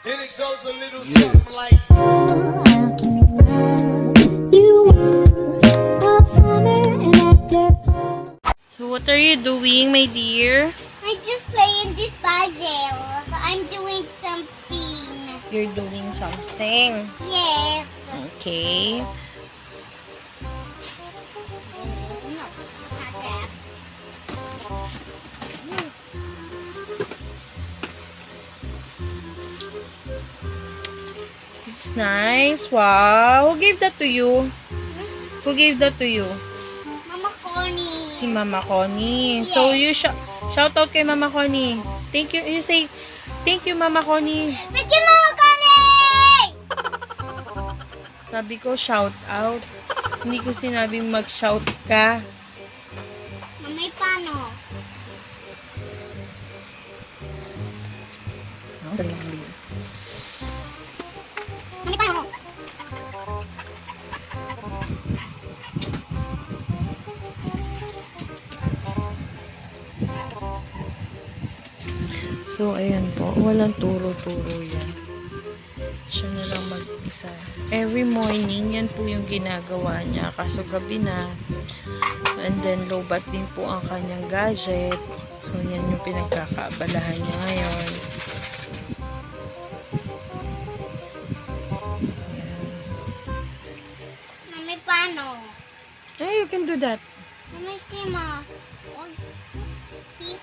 And it goes a little something like. So what are you doing, my dear? I'm just playing this puzzle. I'm doing something. You're doing something. Yes. Okay. No, not that. It's nice. Wow. Who gave that to you? Who gave that to you? Mama Connie. Si Mama Connie. So you shout out kay Mama Connie. Thank you. You say, thank you, Mama Connie. Thank you, Mama Connie! Sabi ko, shout out. Hindi ko sinabing mag-shout ka. Mamay paano? Mamay paano? So, ayan po. Walang turo-turo yan. Siya na lang mag-isa. Every morning, yan po yung ginagawa niya. Kaso gabi na. And then, lobat din po ang kanyang gadget. So, yan yung pinagkakaabalahan niya ngayon. Ayan. Mamay paano? Hey, you can do that. Mamay Tima. Oh, see?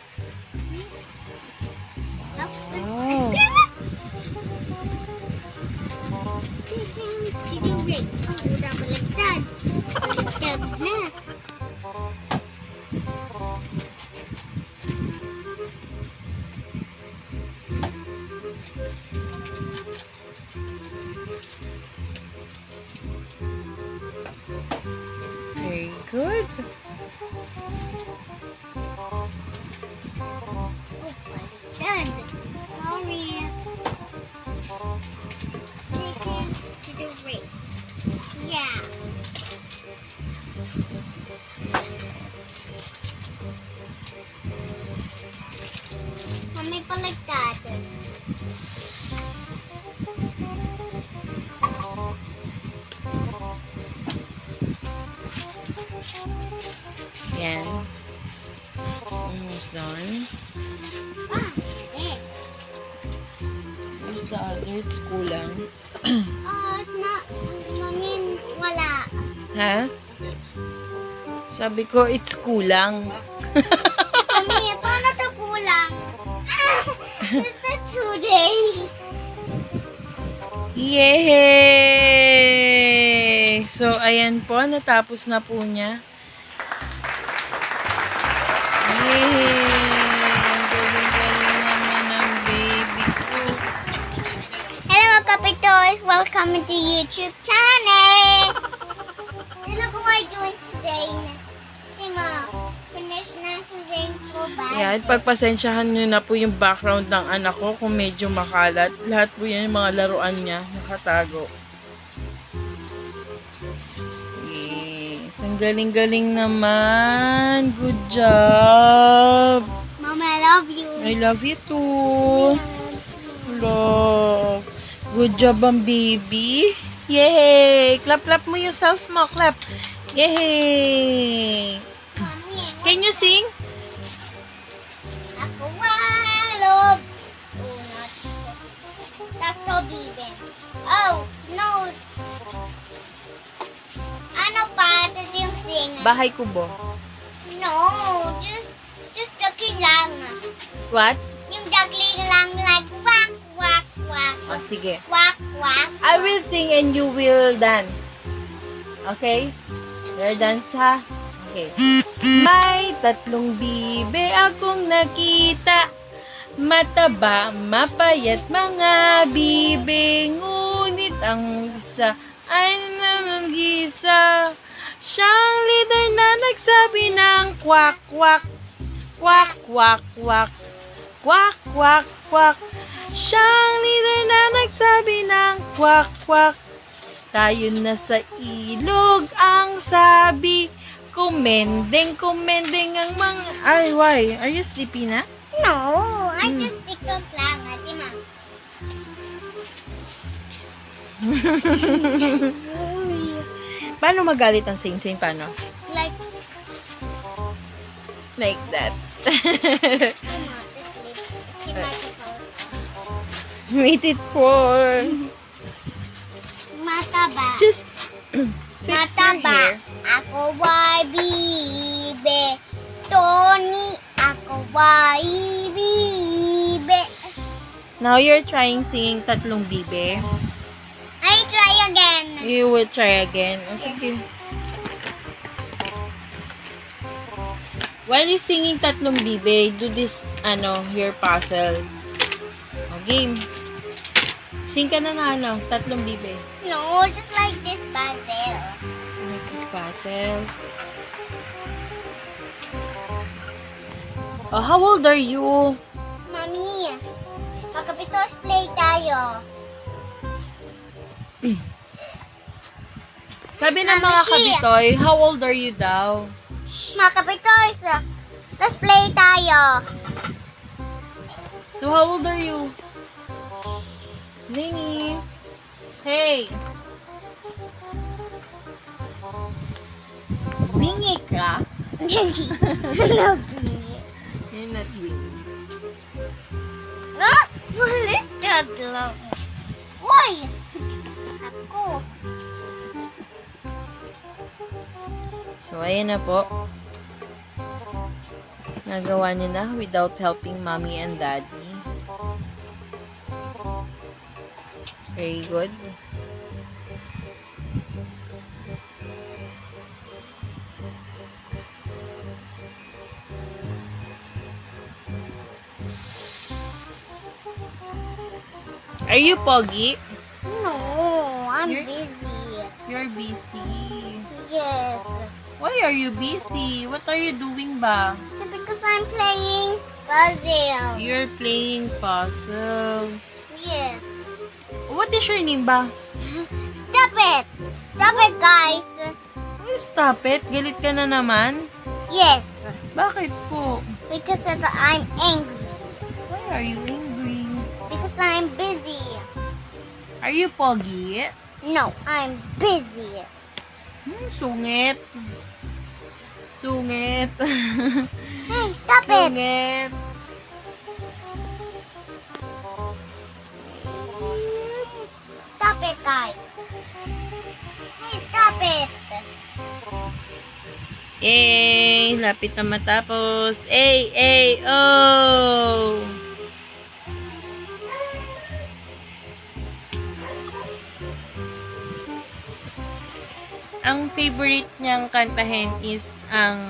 Wow. Oh, udah baligtad. Baligtad na. Very good. Oh, baligtad. Sorry. Sticking to the race. Yeah. May baligtad. Yan. Almost done. Ah, eh. Where's the other? It's kulang. Mamin, wala. Ha? Sabi ko, it's kulang. Mami, paano to kulang? It's a 2 days. Yay! So, ayan po. Natapos na po niya. Yay! Ang galing-galing naman ng baby ko. Hello, Kapitoys. Welcome to YouTube channel. Look what I'm doing today. Tima, finish na si Zane ko ba? Ayan, pagpasensyahan nyo na po yung background ng anak ko kung medyo makalat. Lahat po yan yung mga laruan niya, nakatago. Yes, ang galing-galing naman. Good job. Mama, I love you. I love you too. Love. Good job ang baby. Yay! Clap, clap mo yourself mo. Clap. Yay! Mami, Can you sing? ako walog. Oh, not. Takto bibe. Oh, no. Ano pa? Ito yung sing. Bahay kubo. No, just talking lang. What? Yung dagling lang like wak, wak, wak. Oh, sige. Wak, wak. I will sing and you will dance. Okay? You'll dance ha? Okay. May tatlong bibe akong nakita. Mataba, mapayat mga bibe. Ngunit ang isa ay nanggisa. Siyang leader na nagsabi ng kwak, kwak. Kwak, kwak, kwak. Kwak, kwak, kwak. Siyang leader na nagsabi ng kwak, kwak. Tayo na sa ilog ang sabi. Kumendeng, kumendeng ang mga... Ay, why? Are you sleepy na? No, I just tiktok lang, Ate Ma. Paano magalit ang sing-sing? Paano? Like, Like that. Tima, just leave. Tima, Wait it for... mataba. Just fix your Mataba. hair. Ako ay bibe. Tony, ako ay bibe. Now you're trying singing Tatlong Bibe. I try again. You will try again. O, sige. While you're singing Tatlong Bibe, do this, your puzzle. O, game. Sing ka na Tatlong Bibe. No, just like this puzzle. Make this puzzle. Oh, how old are you? Mami, magkapitos play tayo. Sabi ng mga Mami, kabitoy, how old are you daw? Magkapitos, let's play tayo. So, how old are you? Zingy. Hey. Bingi ka? Ano, You're not bingi. ah, malit lang. Uy! Ako. So, ayan na po. Nagawa niya na without helping mommy and daddy. Very good. Are you Pogi? No, I'm You're- busy. You're busy. Yes. Why are you busy? What are you doing ba? Because I'm playing puzzle. You're playing puzzle. Yes. What is your name ba? Stop it! Stop it, guys! Oh, stop it. Galit ka na naman. Yes. Bakit po? Because I'm angry. Why are you angry? Because I'm busy. Are you Pogi? No, I'm busy. Sungit. Sungit. Hey, stop it! Sungit. Stop it, guys. Hey, stop it! Yay! Lapit na matapos. Oh! Ang favorite niyang kantahin is ang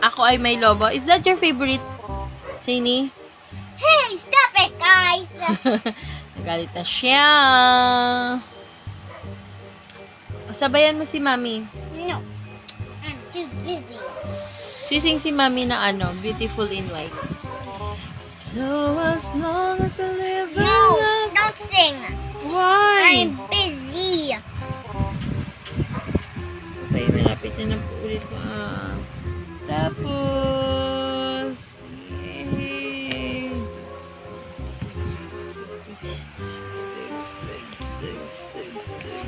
Ako Ay May Lobo. Is that your favorite, Sini? Hey, stop it, guys! Nagalit na siya. O, sabayan mo si Mami. No, I'm too busy. Sising si Mami na Beautiful in White. So as long as I live and No, love. don't sing. Why? I'm busy. Okay, malapit na po ulit pa. Tapos, yay!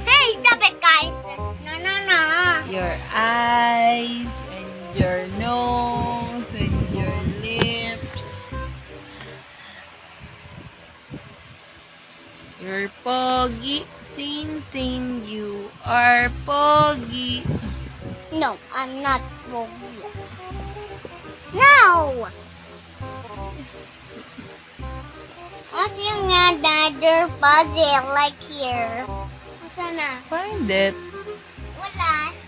Hey, stop it, guys! No. Your eyes, and your nose, and your lips. You're Pogi, Sin, you are Pogi. No, I'm not Pogi. No! What's yung another puzzle like here? What's na? Find it.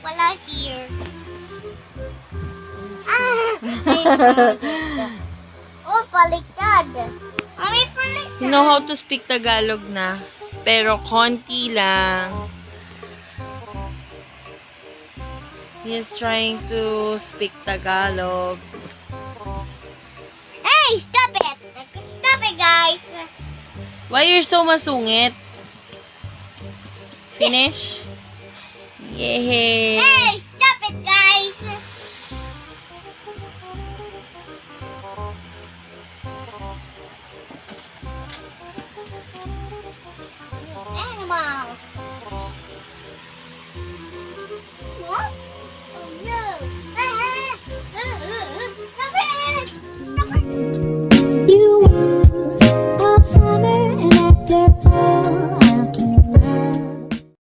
Wala here. Ah! I found it. Oh, baliktad. Mami, baliktad. You know how to speak Tagalog na, pero konti lang. He is trying to speak Tagalog. Hey, stop it! Stop it, guys! Why you're so masungit? Finish? Yay! Hey,